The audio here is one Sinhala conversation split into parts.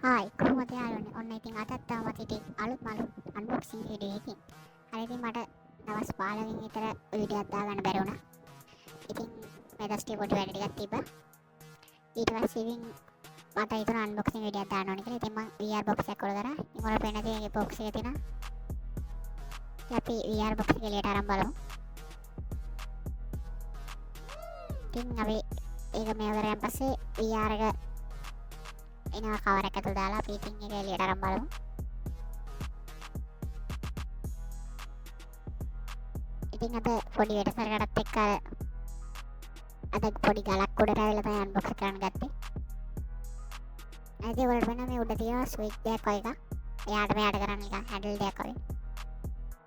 හායි කොහොමද යාළුවනේ ඔන්න ඉතින් අදත් තාමත් ඉතින් අලුත් අන්බොක්සිං වීඩියෝ එකකින් හරි ඉතින් මට දවස් 15කින් විතර වීඩියෝ එකක් දාගන්න බැරි වුණා. ඉතින් මේ දවස්ටි පොඩි වැඩ ටිකක් තිබ්බා. ඊට පස්සේ ඉතින් මට හිතුණා අන්බොක්සිං වීඩියෝ එකක් දාන්න ඕනේ කියලා. ඉතින් මම VR box එකක් ඔල කරා. ඉතින් ඔයාලට පේන දේ මේ box එකේ තියෙනවා. අපි VR box එක එළියට අරන් බලමු. ඉතින් අපි ඒක මේ කරාන් පස්සේ VR එක එනවා කවර එක ඇතුළට දාලා අපි ඉතින් ඒක එළියට අරන් බලමු. ඉතින් අද පොඩි වෙටසරකටත් එක්ක අද පොඩි ගලක් උඩට ඇවිල්ලා තමයි අන්බොක්ස් කරන්න ගත්තේ. අද ඔයාලට වෙන මේ උඩ තියෙන ස්විච් දෙයක් වගේ එකක්. එයාට මෙයාට කරන්න නිකන් හැන්ඩල් දෙයක් වගේ.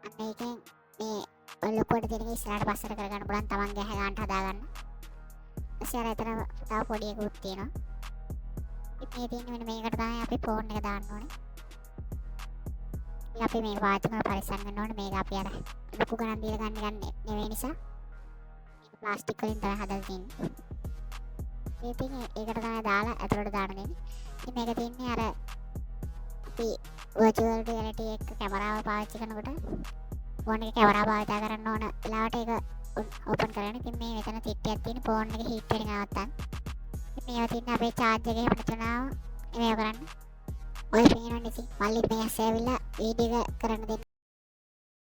අන්න ඒකෙන් මේ ලොකුවට තියෙන එක ඉස්සරහට පස්සට කරගන්න පුළුවන් තමන්ගේ ඇහැ ගන්නට හදාගන්න. ඊට අර එතන තව පොඩි එකකුත් තියෙනවා. ඉතින් මේ තියෙන්නේ මෙන්න මේකට තමයි අපි ෆෝන් එක දාන්න ඕනේ. ඉතින් අපි මේ වාචිකව පරිස්සම් ගන්න ඕනේ. මේක අපි අර ලොකු ගණන් දීලා ගන්න නෙවෙයි නිසා මේක ප්ලාස්ටික් වලින් තමයි හදලා තියෙන්නේ. ඉතින් ඒකට තමයි දාලා ඇතුළට දාන්න දෙන්නේ. ඉතින් මේක තියෙන්නේ අර අපි virtual reality එක කැමරාව පාවිච්චි කරනකොට ෆෝන් එකේ කැමරාව භාවිත කරන්න ඕන වෙලාවට ඒක ඕපන් කරගන්න. ඉතින් මේ මෙතන තිට්ටියක් තියෙන ෆෝන් එකේ හීට් වෙන නවත්තන්න. ඉතින් මේවා තියෙන්නේ අපේ charge එකේ පටචනාව මේව කරන්න. ඔය පේනවනේ ඉතින් මල්ලි මේ ඇස් ඇවිල්ලා වීඩියෝ එක කරන්න දෙන්න.